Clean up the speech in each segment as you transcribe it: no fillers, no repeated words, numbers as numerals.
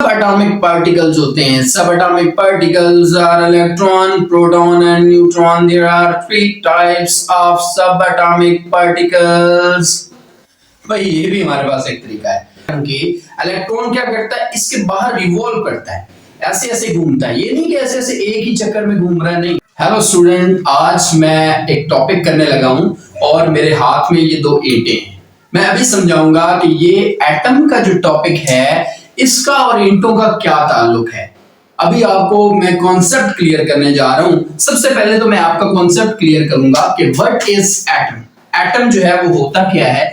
Atomic particles होते हैं। Subatomic particles are electron, proton and neutron. There are 3 types of subatomic particles. भाई ये भी हमारे पास एक तरीका है कि इलेक्ट्रॉन क्या करता है, इसके बाहर रिवॉल्व करता है, ऐसे ऐसे घूमता है। ये नहीं कि ऐसे ऐसे एक ही चक्कर में घूम रहा है, नहीं। हेलो स्टूडेंट, आज मैं एक टॉपिक करने लगा हूं और मेरे हाथ में ये 2 ईंटें हैं। मैं अभी समझाऊंगा कि ये एटम का जो टॉपिक है इसका और ईंटों का क्या ताल्लुक है। अभी आपको मैं कॉन्सेप्ट क्लियर करने जा रहा हूं। सबसे पहले तो मैं आपका कॉन्सेप्ट क्लियर करूंगा कि व्हाट इज एटम। एटम जो है वो होता क्या है।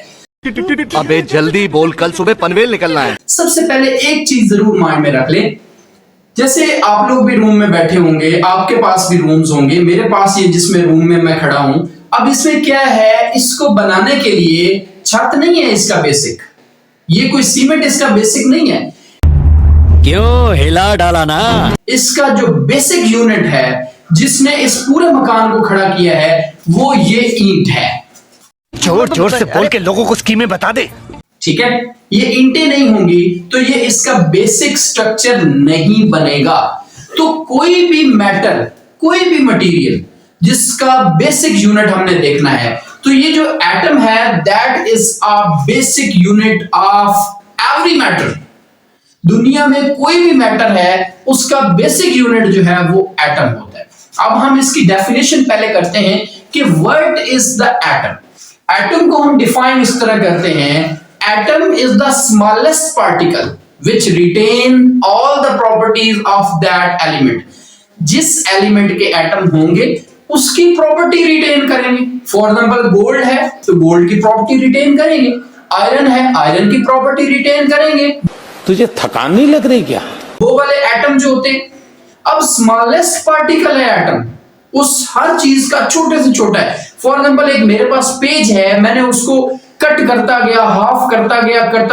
अबे जल्दी बोल, कल सुबह पनवेल निकलना है। सबसे पहले एक चीज जरूर माइंड में रख लें, जैसे आप लोग भी रूम में बैठे होंगे, आपके पास भी रूम्स होंगे, मेरे पास ये जिसमें रूम में मैं खड़ा हूं, अब इसमें क्या है, इसको बनाने के लिए छत नहीं है इसका बेसिक, ये कोई सीमेंट इसका बेसिक नहीं है। क्यों हिला डाला ना। इसका जो बेसिक यूनिट है जिसने इस पूरे मकान को खड़ा किया है वो ये ईंट है। जोर जोर से बोल के लोगों को स्कीमें बता दे। ठीक है, ये ईंटें नहीं होंगी तो ये इसका बेसिक स्ट्रक्चर नहीं बनेगा। तो कोई भी मैटर, कोई भी मटेरियल जिसका बेसिक यूनिट हमने देखना है, तो ये जो एटम है that is a basic unit of every matter. दुनिया में कोई भी मैटर है उसका बेसिक यूनिट जो है वो एटम होता है। अब हम इसकी डेफिनेशन पहले करते हैं कि what is the atom. Atom को हम डिफाइन इस तरह करते हैं, atom is the smallest particle which retain all the properties of that element। जिस एलिमेंट के एटम होंगे उसकी प्रॉपर्टी रिटेन करेंगे। फॉर एग्जांपल गोल्ड है तो गोल्ड की प्रॉपर्टी रिटेन करेंगे, आयरन है आयरन की प्रॉपर्टी रिटेन करेंगे। तुझे थकान नहीं लग रही क्या? वो वाले एटम जो होते हैं। अब स्मॉलेस्ट पार्टिकल है एटम, उस हर चीज का छोटे से छोटा है। फॉर एग्जांपल एक मेरे पास पेज है, मैंने उसको कट करता गया, हाफ करता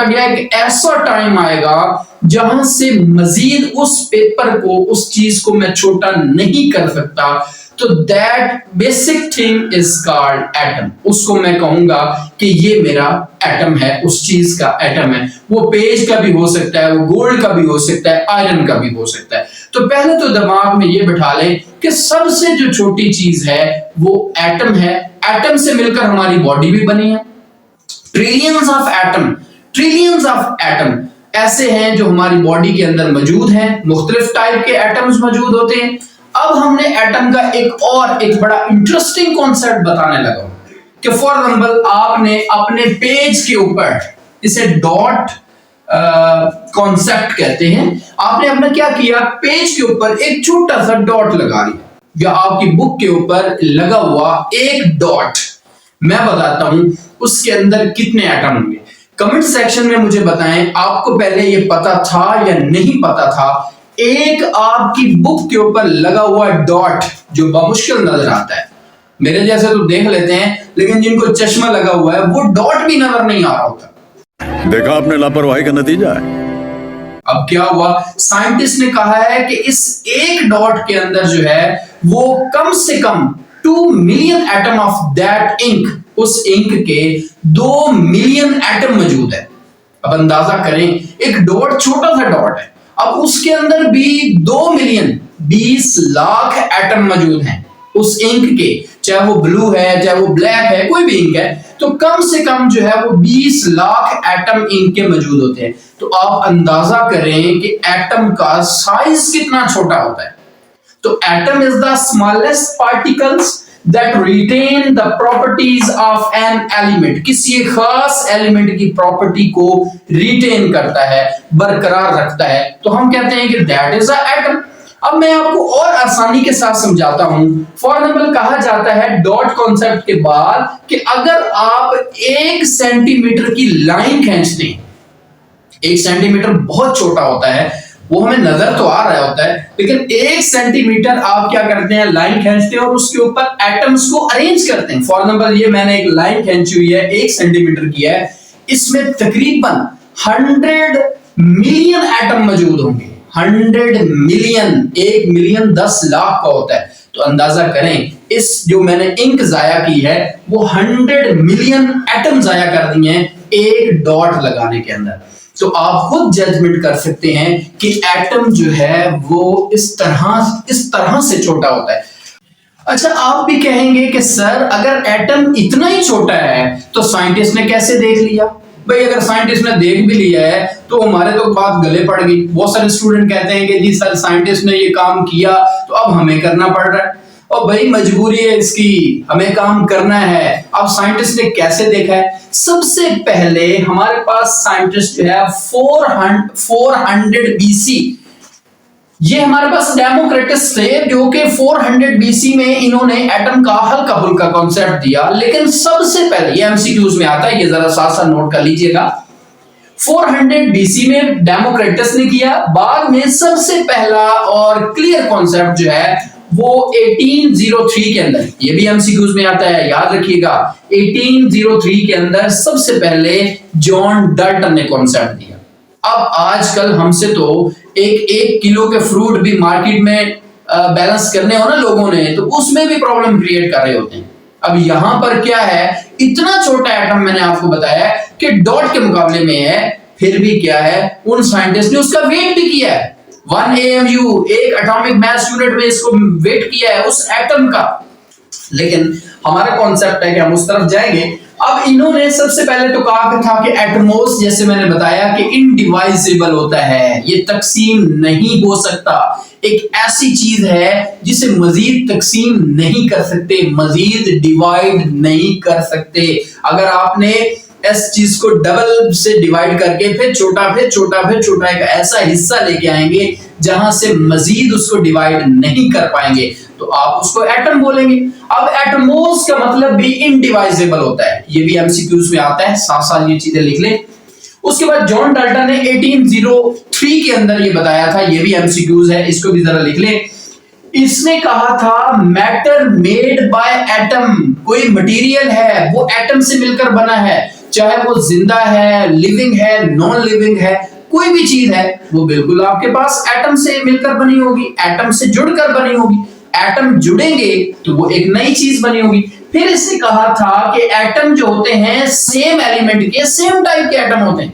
गया, एक ऐसा टाइम आएगा जहां से मजीद उस पेपर को, उस चीज को मैं छोटा नहीं कर सकता। तो that basic thing is called atom. उसको मैं कहूंगा कि ये मेरा एटम है, उस चीज का एटम है। वो पेज का भी हो सकता है, वो गोल्ड का भी हो सकता है, आयरन का भी हो सकता है। तो पहले तो दिमाग में ये बिठा लें कि सबसे जो छोटी चीज है वो एटम है। एटम से मिलकर हमारी बॉडी भी बनी है। ट्रिलियंस ऑफ एटम ऐसे हैं जो हमारी बॉडी के अंदर मौजूद हैं। मुख्तलिफ टाइप के एटम्स मौजूद होते हैं। अब हमने एटम का एक बड़ा इंटरेस्टिंग कॉन्सेप्ट बताने लगा कि फॉर एग्जांपल आपने अपने पेज के ऊपर, इसे डॉट कॉन्सेप्ट कहते हैं, आपने अपना क्या किया, पेज के ऊपर एक छोटा सा डॉट लगा लिया, या आपकी बुक के ऊपर लगा हुआ एक डॉट। मैं बताता हूं उसके अंदर कितने एटम होंगे। कमेंट सेक्शन में मुझे बताएं, आपको पहले ये पता था या नहीं पता था। एक आपकी बुक के ऊपर लगा हुआ डॉट जो बामुश्किल नजर आता है, मेरे जैसे तो देख लेते हैं, लेकिन जिनको चश्मा लगा हुआ है वो डॉट भी नजर नहीं आ रहा होता। देखा आपने लापरवाही का नतीजा है। अब क्या हुआ, साइंटिस्ट ने कहा है कि इस एक डॉट के अंदर जो है वो कम से कम 2 million atom of that ink, उस इंक के 2 मिलियन एटम मौजूद है। अब अंदाजा करें, एक डॉट छोटा सा डॉट है, अब उसके अंदर भी 2 मिलियन 20 लाख एटम मौजूद हैं उस इंक के। चाहे वो ब्लू है, चाहे वो ब्लैक है, कोई भी इंक है, तो कम से कम जो है वो 20 लाख एटम इंक के मौजूद होते हैं। तो आप अंदाजा करें कि एटम का साइज कितना छोटा होता है। तो atom is the smallest particles that retain the properties of an element। किसी खास एलिमेंट की प्रॉपर्टी को रिटेन करता है, बरकरार रखता है, तो हम कहते हैं कि that is a atom। अब मैं आपको और आसानी के साथ समझाता हूं। फॉर एग्जांपल कहा जाता है डॉट कॉन्सेप्ट के बाद कि अगर आप 1 सेंटीमीटर की लाइन खींचते हैं, 1 सेंटीमीटर बहुत छोटा होता है, वो हमें नजर तो आ रहा होता है, लेकिन 1 सेंटीमीटर आप क्या करते हैं, लाइन खींचते हैं और उसके ऊपर एटम्स को अरेंज करते हैं। फॉर एग्जांपल ये मैंने एक लाइन खींची हुई है, 1 सेंटीमीटर की है, इसमें तकरीबन 100 मिलियन एटम मौजूद होंगे। 100 मिलियन, 1 मिलियन 10 लाख का होता है। तो अंदाजा करें, इस जो मैंने इंक जाया की है वो 100 मिलियन एटम जाया कर दिए हैं एक डॉट लगाने के अंदर। तो आप खुद जजमेंट कर सकते हैं कि एटम जो है वो इस तरह से छोटा होता है। अच्छा, आप भी कहेंगे कि सर अगर एटम इतना ही छोटा है तो साइंटिस्ट ने कैसे देख लिया? भाई अगर साइंटिस्ट ने देख भी लिया है तो हमारे तो बात गले पड़ गई। बहुत सारे स्टूडेंट कहते हैं कि जी सर साइंटिस्ट ने ये काम किया तो अब हमें करना पड़ रहा है। और भाई मजबूरी है इसकी, हमें काम करना है। अब साइंटिस्ट ने कैसे देखा है? सबसे पहले हमारे पास साइंटिस्ट जो है 400 बीसी, ये हमारे पास डेमोक्रिटस थे जो कि 400 बीसी में इन्होंने एटम का हल्का फुल्का कॉन्सेप्ट दिया। लेकिन सबसे पहले, ये एमसीक्यूज में आता है, ये जरा साथ साथ नोट कर लीजिएगा, 400 बीसी में डेमोक्रिटस ने किया। बाद में सबसे पहला और क्लियर कॉन्सेप्ट जो है वो 1803 के अंदर, ये भी एमसीक्यूज में आता है, याद रखिएगा, 1803 के अंदर सबसे पहले जॉन डाल्टन ने कॉन्सेप्ट दिया। अब आजकल हमसे तो एक किलो के फ्रूट भी मार्केट में बैलेंस करने हो ना लोगों ने, तो उसमें भी प्रॉब्लम क्रिएट कर रहे होते हैं। अब यहां पर क्या है, इतना छोटा एटम मैंने आपको बताया कि डॉट के मुकाबले में है, फिर भी क्या है, उन साइंटिस्ट ने उसका वेट भी किया है। 1 AMU, एक एटॉमिक मास यूनिट में इसको वेट किया है उस एटम का। लेकिन हमारा कॉन्सेप्ट है कि हम उस तरफ जाएंगे। अब इन्होंने सबसे पहले तो कहा था कि एटमोस, जैसे मैंने बताया, कि इनडिवाइजेबल होता है, ये तकसीम नहीं हो सकता, एक ऐसी चीज है जिसे मजीद तकसीम नहीं कर सकते, मजीद डिवाइड नहीं कर सकते। अगर आपने इस चीज को डबल से डिवाइड करके फिर छोटा फिर छोटा फिर छोटा एक ऐसा हिस्सा लेके आएंगे जहां से मजीद उसको डिवाइड नहीं कर पाएंगे, तो आप उसको एटम बोलेंगे। अब एटमोस का मतलब भी इनडिवाइजेबल होता है, ये भी एमसीक्यूज में आता है, साथ साथ ये चीजें लिख लें। उसके बाद जॉन डाल्टन ने 1803 के अंदर ये बताया था, ये भी एमसीक्यूज है, इसको भी जरा लिख लें। इसने कहा था मैटर मेड बाय एटम, कोई मटेरियल है वो एटम से मिलकर बना है, चाहे वो जिंदा है, लिविंग है, नॉन लिविंग है, कोई भी चीज है वो बिल्कुल आपके पास एटम से मिलकर बनी होगी, एटम से जुड़कर बनी होगी। एटम जुड़ेंगे तो वो एक नई चीज बनी होगी। फिर इसने कहा था कि एटम जो होते हैं सेम एलिमेंट के, सेम टाइप के एटम होते हैं,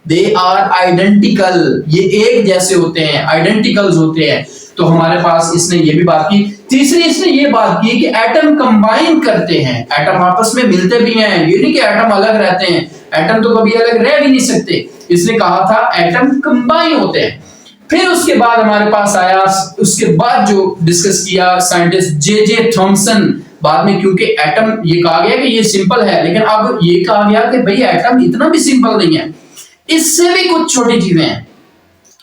दे आर आइडेंटिकल, ये एक जैसे होते हैं, आइडेंटिकल्स होते हैं। तो हमारे पास इसने ये भी बात की। तीसरी इसने ये बात की कि एटम कंबाइन करते हैं, एटम आपस में मिलते भी हैं, ये नहीं कि एटम अलग रहते हैं, एटम तो कभी अलग रह भी नहीं सकते। इसने कहा था एटम कंबाइन होते हैं। फिर उसके बाद हमारे पास आया, उसके बाद जो डिस्कस किया साइंटिस्ट जे थॉमसन, बाद में क्योंकि एटम ये कहा गया कि ये सिंपल है, लेकिन अब ये कहा गया कि भाई एटम इतना भी सिंपल नहीं है, इससे भी कुछ छोटी चीजें हैं,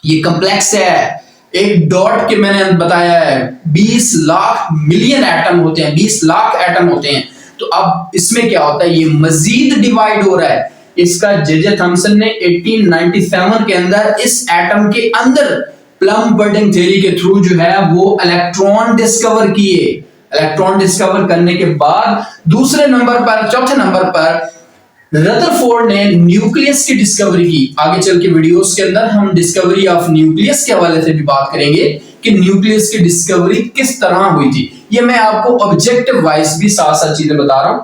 ये कॉम्प्लेक्स है। एक डॉट के मैंने बताया है 20 लाख मिलियन एटम होते हैं, 20 लाख एटम होते हैं। तो अब इसमें क्या होता है, ये मजीद डिवाइड हो रहा है। इसका जे थॉमसन ने 1897 के अंदर इस एटम के अंदर प्लम बर्डिंग थ्योरी के थ्रू जो है वो इलेक्ट्रॉन डिस्कवर किए। इलेक्ट्रॉन डिस्कवर करने के बाद दूसरे नंबर पर, चौथे नंबर पर रदरफोर्ड ने न्यूक्लियस की डिस्कवरी की। आगे चल के वीडियोस के अंदर हम डिस्कवरी ऑफ न्यूक्लियस के हवाले से भी बात करेंगे कि न्यूक्लियस की डिस्कवरी किस तरह हुई थी। ये मैं आपको ऑब्जेक्टिव वाइज भी साथ साथ चीजें बता रहा हूं।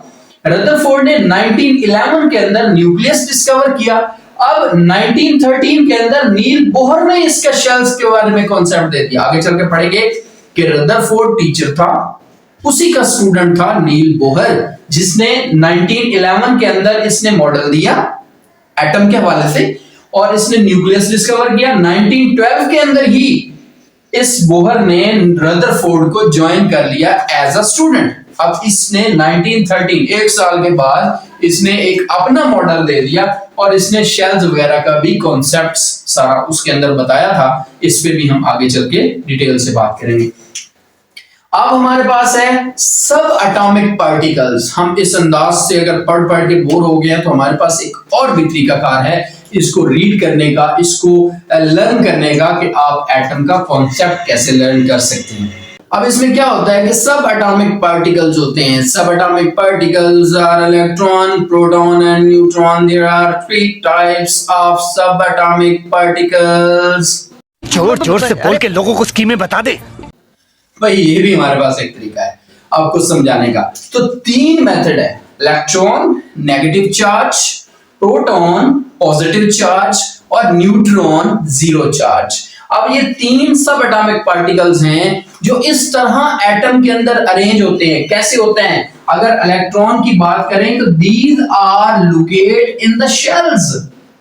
रदरफोर्ड ने 1911 के अंदर न्यूक्लियस डिस्कवर किया। अब 1913 के अंदर नील बोहर ने इसका शेल्स के बारे में कॉन्सेप्ट दे दिया। आगे चल के पढ़ेंगे कि रदरफोर्ड टीचर था, उसी का स्टूडेंट था नील बोहर, जिसने 1911 के अंदर इसने मॉडल दिया एटम के हवाले से और इसने न्यूक्लियस डिस्कवर किया। 1912 के अंदर ही इस बोहर ने रदरफोर्ड को ज्वाइन कर लिया एज अ स्टूडेंट। अब इसने 1913, एक साल के बाद इसने एक अपना मॉडल दे दिया और इसने शेल्स वगैरह का भी कॉन्सेप्ट सारा उसके अंदर बताया था। इस पे भी हम आगे चल के डिटेल से बात करेंगे। अब हमारे पास है सब एटॉमिक पार्टिकल्स। हम इस अंदाज से अगर पढ़ के बोर हो गए तो हमारे पास एक और भी तरीकाकार है इसको रीड करने का, इसको लर्न करने का, कि आप एटम का कॉन्सेप्ट कैसे लर्न कर सकते हैं। अब इसमें क्या होता है कि सब एटॉमिक पार्टिकल्स होते हैं। Subatomic particles are electron, proton and neutron. There are 3 types of subatomic particles. जोर जोर से बोल के लोगों को स्कीमें बता दे। भाई ये भी हमारे पास एक तरीका है आपको समझाने का। तो 3 मेथड है, electron, negative charge, proton positive charge और न्यूट्रॉन जीरो चार्ज। अब ये तीन सब एटॉमिक पार्टिकल्स हैं जो इस तरह एटम के अंदर अरेंज होते हैं। कैसे होते हैं? अगर इलेक्ट्रॉन की बात करें तो these are located in the shells.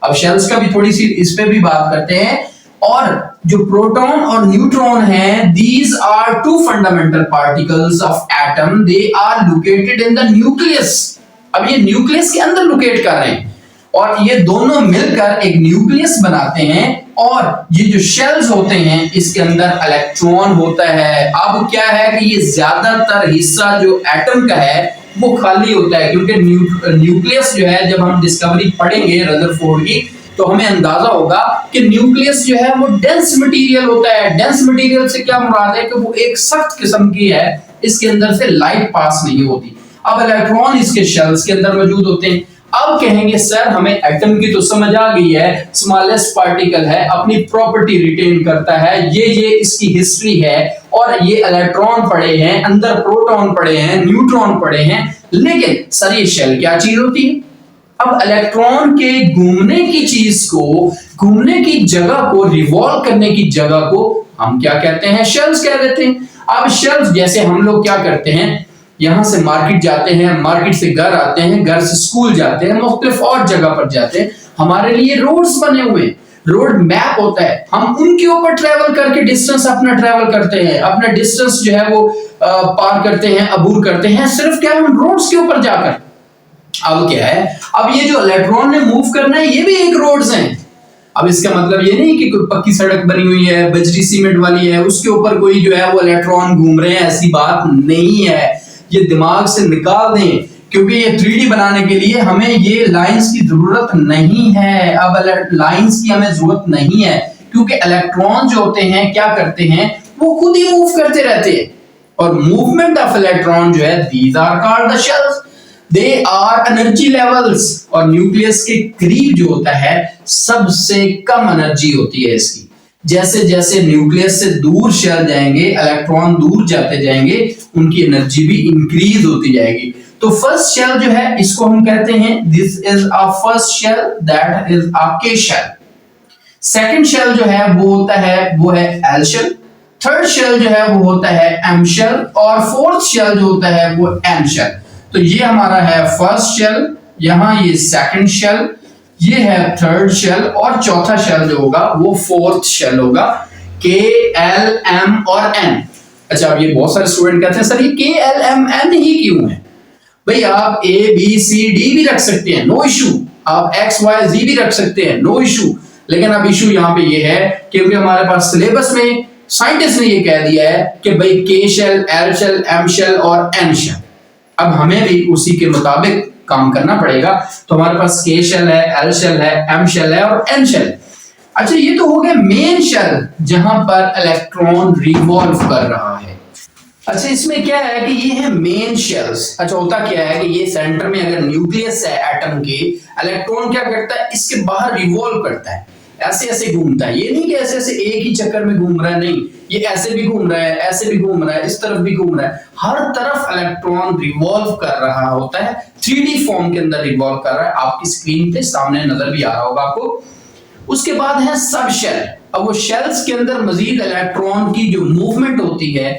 अब शेल्स का भी थोड़ी सी इस पे भी बात करते हैं। और जो प्रोटॉन और न्यूट्रॉन हैं, these are two fundamental particles of atom, they are located in the nucleus. अब ये न्यूक्लियस के अंदर लोकेट कर रहे हैं और ये दोनों मिलकर एक न्यूक्लियस बनाते हैं। और ये जो शेल्स होते हैं इसके अंदर इलेक्ट्रॉन होता है। अब क्या है कि ये ज्यादातर हिस्सा जो एटम का है वो खाली होता है, क्योंकि न्यूक्लियस जो है, जब हम डिस्कवरी पढ़ेंगे रदरफोर्ड की तो हमें अंदाजा होगा कि न्यूक्लियस जो है वो डेंस मटेरियल होता है। डेंस मटेरियल से क्या मुराद है कि वो एक सख्त किस्म की है, इसके अंदर से लाइट पास नहीं होती। अब इलेक्ट्रॉन इसके शेल्स के अंदर मौजूद होते हैं। अब कहेंगे सर हमें एटम की तो समझ आ गई है, स्मॉलेस्ट पार्टिकल है, अपनी प्रॉपर्टी रिटेन करता है, ये इसकी हिस्ट्री है और ये इलेक्ट्रॉन पड़े हैं, अंदर प्रोटॉन पड़े हैं, न्यूट्रॉन पड़े हैं, लेकिन सर ये शेल क्या चीज होती है? अब इलेक्ट्रॉन के घूमने की चीज को, घूमने की जगह को, रिवॉल्व करने की जगह को हम क्या कहते हैं? शेल्स कह देते हैं। अब शेल्स जैसे हम लोग क्या करते हैं, यहां से मार्केट जाते हैं, मार्केट से घर आते हैं, घर से स्कूल जाते हैं, मुख्तलिफ और जगह पर जाते हैं, हमारे लिए रोड्स बने हुए हैं, रोड मैप होता है, हम उनके ऊपर ट्रेवल करके डिस्टेंस अपना ट्रेवल करते हैं, अपना डिस्टेंस जो है वो पार करते हैं, अबूर करते हैं, सिर्फ क्या है, रोड्स के ऊपर जाकर। अब क्या है, अब ये जो इलेक्ट्रॉन ने मूव करना है ये भी एक रोड्स हैं। अब इसका मतलब ये नहीं कि कोई पक्की सड़क बनी हुई है, बजरी सीमेंट वाली है, उसके ऊपर कोई जो है वो इलेक्ट्रॉन घूम रहे हैं, ऐसी बात नहीं है। ये दिमाग से निकाल दें, क्योंकि ये 3D बनाने के लिए हमें ये लाइंस की जरूरत नहीं है। अब लाइंस की हमें जरूरत नहीं है, क्योंकि इलेक्ट्रॉन जो होते हैं क्या करते हैं, वो खुद ही मूव करते रहते हैं। और मूवमेंट ऑफ इलेक्ट्रॉन जो है, these are called the shells, they are energy levels. और न्यूक्लियस के करीब जो होता है सबसे कम एनर्जी होती है इसकी। जैसे जैसे न्यूक्लियस से दूर शेल जाएंगे, इलेक्ट्रॉन दूर जाते जाएंगे, उनकी एनर्जी भी इंक्रीज होती जाएगी। तो फर्स्ट शेल जो है इसको हम कहते हैं, this is a first shell, that is a K shell. Second shell जो है वो होता है, वो है एल शेल। थर्ड शेल जो है वो होता है एम शेल। और फोर्थ शेल जो होता है वो एन शेल। तो ये हमारा है फर्स्ट शेल, यहां ये सेकंड शेल, ये है थर्ड शेल, और चौथा शेल जो होगा वो फोर्थ शेल होगा, के एल एम और एन। अच्छा, अब ये बहुत सारे स्टूडेंट कहते हैं सर ये के एल एम एन ही क्यों है? भाई आप ए बी सी डी भी रख सकते हैं, नो इशू, आप एक्स वाई जी भी रख सकते हैं, नो इशू। लेकिन अब इशू यहाँ पे ये है क्योंकि हमारे पास सिलेबस में साइंटिस्ट ने ये कह दिया है कि भाई K shell, L shell, M shell और एन शेल। अब हमें भी उसी के मुताबिक काम करना पड़ेगा। तो हमारे पास के शेल है, एल शेल है, एम शेल है और एन शेल। अच्छा, ये तो हो गया मेन शेल जहां पर इलेक्ट्रॉन रिवॉल्व कर रहा है। अच्छा, इसमें क्या है कि ये है मेन शेल्स। अच्छा, होता क्या है कि ये सेंटर में अगर न्यूक्लियस है एटम के, इलेक्ट्रॉन क्या करता है, इसके बाहर रिवॉल्व करता है, ऐसे ऐसे घूमता है। ये नहीं कि ऐसे ऐसे एक ही चक्कर में घूम रहा है, नहीं, ये ऐसे भी घूम रहा है, ऐसे भी घूम रहा है, इस तरफ भी घूम रहा है, हर तरफ इलेक्ट्रॉन रिवॉल्व कर रहा होता है, 3D फॉर्म के अंदर रिवॉल्व कर रहा है। आपकी स्क्रीन पे सामने नजर भी आ रहा होगा आपको। उसके बाद है सब शेल। अब वो शेल्स के अंदर मजीद इलेक्ट्रॉन की जो मूवमेंट होती है,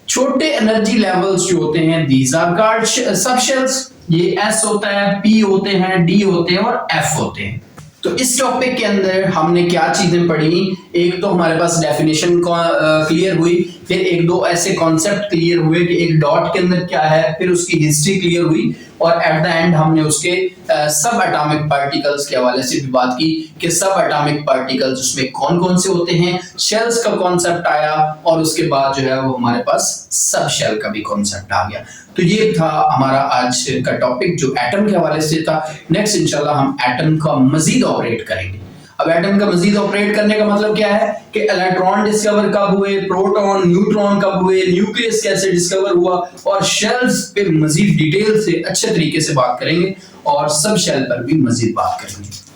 छोटे एनर्जी लेवल्स जो होते हैं, these are called subshells. ये एस होता है, पी होते हैं, डी होते हैं और एफ होते हैं। तो इस टॉपिक के अंदर हमने क्या चीजें पढ़ी, एक तो हमारे पास डेफिनेशन क्लियर हुई, फिर एक दो ऐसे कॉन्सेप्ट क्लियर हुए कि एक डॉट के अंदर क्या है, फिर उसकी हिस्ट्री क्लियर हुई, और एट द एंड हमने उसके सब एटॉमिक पार्टिकल्स के हवाले से भी बात की कि सब एटॉमिक पार्टिकल्स उसमें कौन कौन से होते हैं, शेल्स का कॉन्सेप्ट आया, और उसके बाद जो है वो हमारे पास सब शेल का भी कॉन्सेप्ट आ गया। तो ये था हमारा आज का टॉपिक जो एटम के हवाले से था। नेक्स्ट इंशाल्लाह हम एटम का मजीद ऑपरेट करेंगे। अब एटम का मजीद ऑपरेट करने का मतलब क्या है कि इलेक्ट्रॉन डिस्कवर कब हुए, प्रोटॉन न्यूट्रॉन कब हुए, न्यूक्लियस कैसे डिस्कवर हुआ, और शेल्स पे मजीद डिटेल से अच्छे तरीके से बात करेंगे, और सब शेल पर भी मजीद बात करेंगे।